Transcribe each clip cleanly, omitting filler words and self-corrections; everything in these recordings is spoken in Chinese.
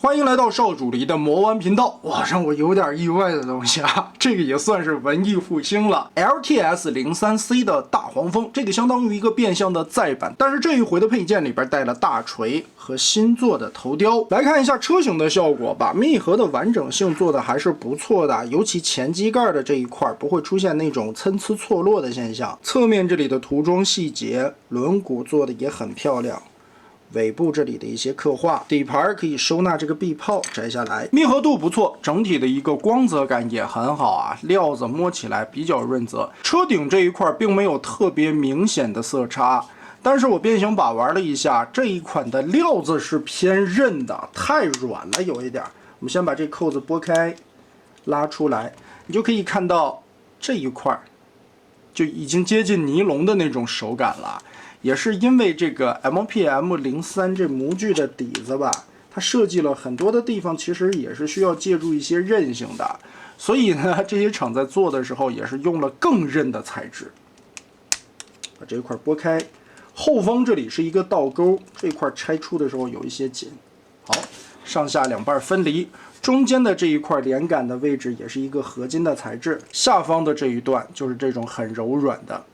歡迎來到少主離的魔玩頻道。哇，讓我有點意外的東西啊，這個也算是文藝復興了。LTS 03C 的大黃蜂，這個相當於一個變相的再版，但是這一回的配件裡邊帶了大錘和新做的頭雕。来看一下車型的效果吧，密合的完整性做的還是不錯的，尤其前机蓋的这一塊不会出現那種参差錯落的现象。側面這裡的塗裝細節，輪毂做的也很漂亮。尾部這裡的一些刻畫，底盤可以收納這個臂炮，摘下來，密合度不錯，整體的一個光澤感也很好啊，料子摸起來比較潤澤。車頂這一塊並沒有特別明顯的色差，但是我变形把玩了一下，這一款的料子是偏韌的，太軟了有一點。我們先把這扣子撥開，拉出來，你就可以看到這一塊就已經接近尼龍的那種手感了。也是因為這個 MPM03 這模具的底子吧，它設計了很多的地方，其實也是需要借助一些韌性的，所以呢，這些廠在做的時候也是用了更韌的材質。把這一塊撥開，後方這裡是一個倒鈎，這塊拆出的時候有一些緊。好，上下兩半分離，中間的這一塊連桿的位置也是一個合金的材質，下方的這一段就是這種很柔軟的。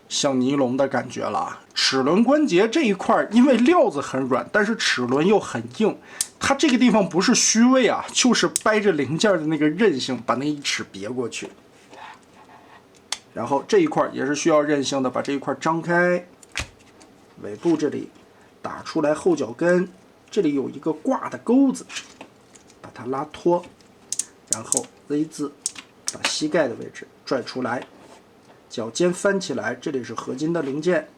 像尼龍的感覺了。齒轮關節這一塊，因為料子很軟，但是齒輪又很硬，它這個地方不是虛位啊，就是掰着零件的那個韌性，把那一齒別過去。然後這一塊也是需要韌性的，把這一塊張開，尾部這裡打出來後腳跟，這裡有一個掛的鈎子，把它拉脫，然後 Z 字把膝蓋的位置拽出來。脚尖翻起來，這裡是合金的零件，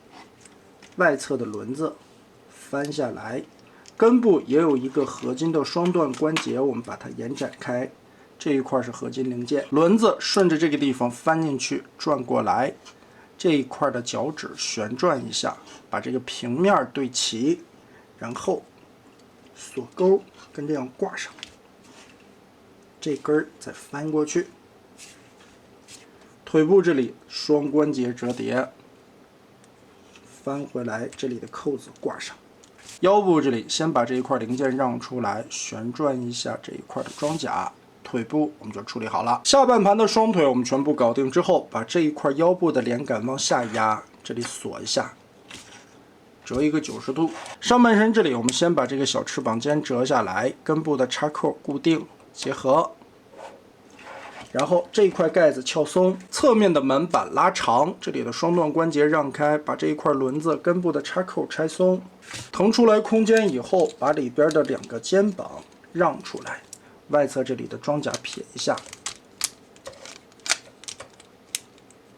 外側的輪子翻下來，根部也有一個合金的雙段關節，我們把它延展開，這一塊是合金零件，輪子順着這個地方翻進去，轉過來，這一塊的腳趾旋轉一下，把這個平面對齊，然後鎖鈎跟這樣掛上，這根再翻過去。腿部這裡雙關節折疊，翻回來，這裡的扣子掛上。腰部這裡先把這一塊零件讓出來，旋轉一下這一塊的裝甲。腿部我們就處理好了。下半盤的雙腿我們全部搞定之後，把這一塊腰部的連桿往下壓，這裡鎖一下，折一個90度。上半身這裡我們先把這個小翅膀尖折下來，根部的插扣固定結合。然後這一塊蓋子撬鬆，側面的門板拉長，這裡的雙段關節讓開，把這一塊輪子根部的插扣拆鬆，騰出来空間以後，把裡邊的2個肩膀讓出來，外側這裡的裝甲撇一下，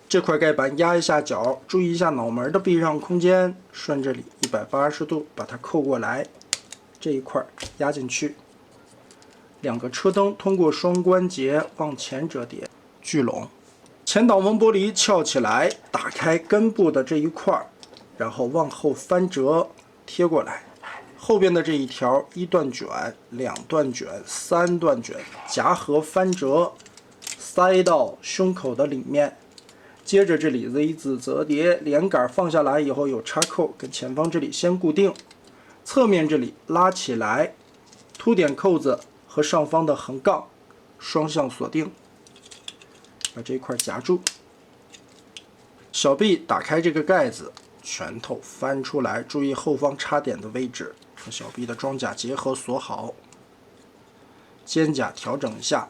這塊蓋板壓一下腳，注意一下腦門的避讓空間，順這裡180度把它扣過來，這一塊壓進去。2個車燈通過雙關節往前折疊聚攏，前擋風玻璃翹起來，打開根部的這一塊，然後往後翻折貼過來，後邊的這一條1段卷、2段卷、3段卷夾合翻折，塞到胸口的裡面。接着這裡 Z 字折疊，連桿放下來以後有插扣，跟前方這裡先固定，側面這裡拉起來，凸點扣子和上方的橫槓雙向鎖定，把這一塊夾住。小臂打開這個蓋子，拳頭翻出來，注意後方插點的位置和小臂的裝甲結合鎖好。肩胛調整一下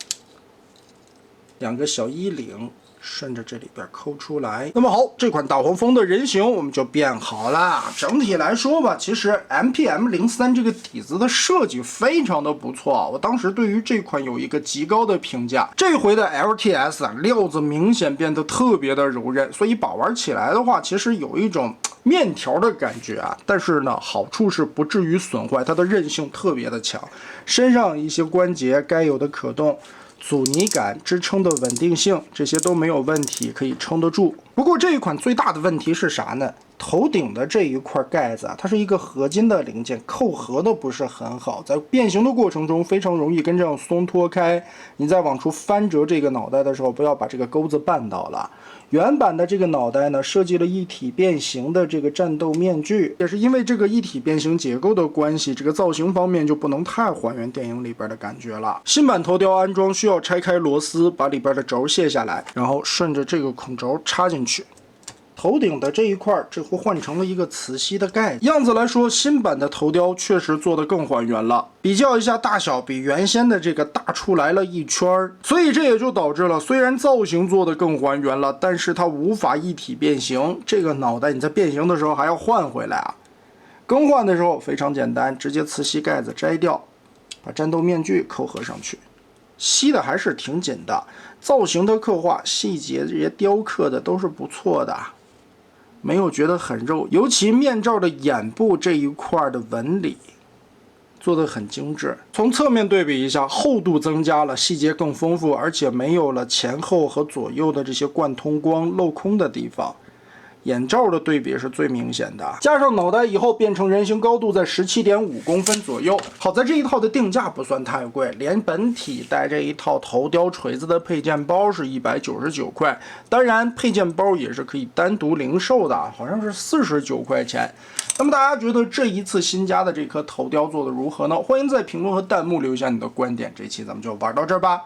，2個小衣領順着這裡邊摳出來。那麼好，這款大黃蜂的人形我们就變好了。整體來說吧，其實 MPM03 這個底子的設計非常的不錯，我當時對於這款有一個極高的評價。這回的 LTS 啊，料子明顯變得特別的柔韌，所以把玩起來的話，其實有一種面條的感覺啊。但是呢，好處是不至於損壞，它的韌性特別的強，身上一些關節該有的可動、阻尼感、支撐的穩定性，這些都沒有問題，可以撐得住。不过這一款最大的問題是啥呢？頭頂的這一塊蓋子啊，它是一個合金的零件，扣合的不是很好，在變形的過程中非常容易跟这樣鬆脫開。你在往出翻折這個腦袋的時候，不要把這個鈎子絆倒了。原版的這個腦袋呢，設計了一體變形的這個戰鬥面具，也是因為這個一體變形結構的關係，這個造型方面就不能太還原電影裡邊的感覺了。新版頭雕安裝需要拆開螺絲，把裡邊的軸卸下來，然後順着這個孔軸插進去。頭頂的這一塊這回換成了一個磁吸的蓋子，樣子來說，新版的頭雕確實做得更還原了。比較一下大小，比原先的這個大出來了一圈，所以這也就導致了，雖然造型做得更還原了，但是它無法一體變形。這個腦袋你在變形的時候還要換回來啊。更換的時候非常簡單，直接磁吸蓋子摘掉，把戰鬥面具扣合上去，吸的還是挺緊的。造型的刻畫、細節这些雕刻的都是不錯的。沒有覺得很肉，尤其面罩的眼部這一塊的紋理做得很精緻。從側面對比一下，厚度增加了，細節更豐富，而且沒有了前後和左右的這些貫通光、鏤空的地方。眼罩的對比是最明顯的，加上腦袋以後变成人形高度在17.5公分左右。好在這一套的定價不算太貴，連本體帶這一套頭雕錘子的配件包是199塊，當然配件包也是可以單獨零售的，好像是49塊錢。那麼大家覺得這一次新加的這顆頭雕做的如何呢？歡迎在評論和彈幕留下你的觀點。這期咱們就玩到這兒吧。